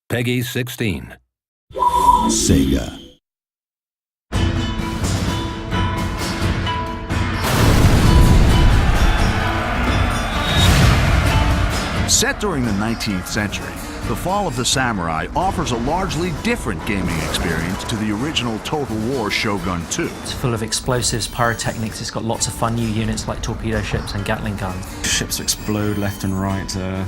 Peggy 16. Sega. Set during the 19th century, The Fall of the Samurai offers a largely different gaming experience to the original Total War Shogun 2. It's full of explosives, pyrotechnics. It's got lots of fun new units like torpedo ships and Gatling guns. Ships explode left and right,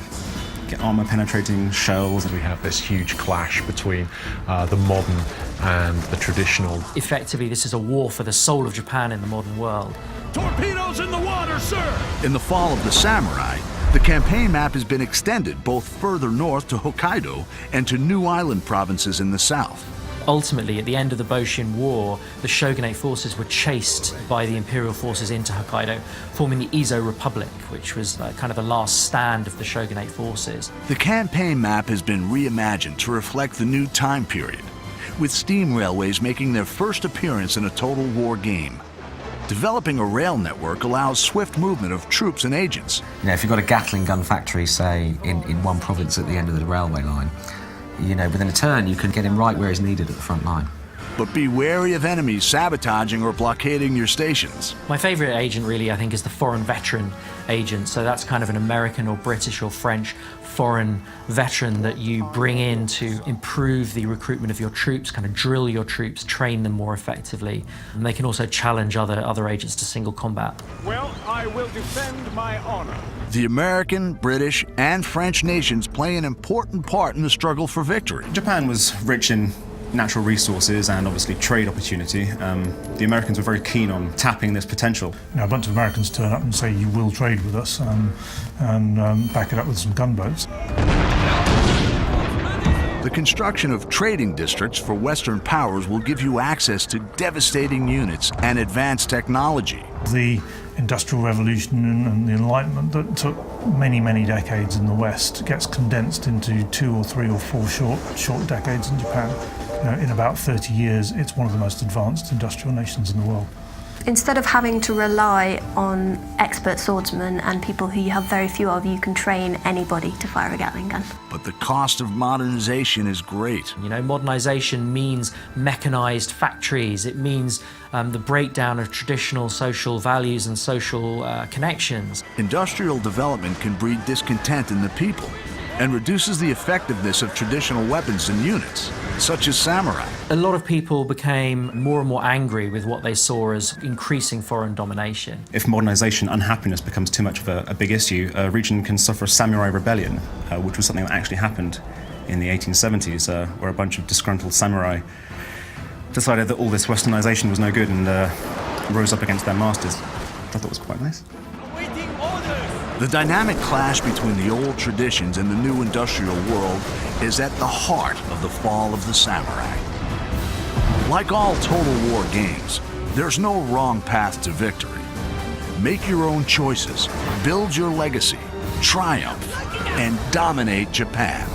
get armor-penetrating shells. We have this huge clash between the modern and the traditional. Effectively, this is a war for the soul of Japan in the modern world. Torpedoes in the water, sir! In The Fall of the Samurai, the campaign map has been extended both further north to Hokkaido and to new island provinces in the south. Ultimately, at the end of the Boshin War, the shogunate forces were chased by the imperial forces into Hokkaido, forming the Izo Republic, which was kind of the last stand of the shogunate forces. The campaign map has been reimagined to reflect the new time period, with steam railways making their first appearance in a Total War game. Developing a rail network allows swift movement of troops and agents. You know, if you've got a Gatling gun factory, say, in one province at the end of the railway line, you know, within a turn, you can get him right where he's needed at the front line. But be wary of enemies sabotaging or blockading your stations. My favourite agent, really, I think, is the foreign veteran agent. So that's kind of an American or British or French foreign veteran that you bring in to improve the recruitment of your troops, kind of drill your troops, train them more effectively. And they can also challenge other agents to single combat. Well, I will defend my honor. The American, British, and French nations play an important part in the struggle for victory. Japan was rich in natural resources and obviously trade opportunity. The Americans were very keen on tapping this potential. You know, a bunch of Americans turn up and say, you will trade with us, and back it up with some gunboats. The construction of trading districts for Western powers will give you access to devastating units and advanced technology. The Industrial Revolution and the Enlightenment that took many, many decades in the West gets condensed into 2 or 3 or 4 short decades in Japan. You know, in about 30 years, it's one of the most advanced industrial nations in the world. Instead of having to rely on expert swordsmen and people who you have very few of, you can train anybody to fire a Gatling gun. But the cost of modernization is great. You know, modernization means mechanized factories. It means the breakdown of traditional social values and social connections. Industrial development can breed discontent in the people and reduces the effectiveness of traditional weapons and units, such as samurai. A lot of people became more and more angry with what they saw as increasing foreign domination. If modernization, unhappiness becomes too much of a big issue, a region can suffer a samurai rebellion, which was something that actually happened in the 1870s, where a bunch of disgruntled samurai decided that all this westernization was no good and rose up against their masters, which I thought was quite nice. The dynamic clash between the old traditions and the new industrial world is at the heart of the Fall of the Samurai. Like all Total War games, there's no wrong path to victory. Make your own choices, build your legacy, triumph, and dominate Japan.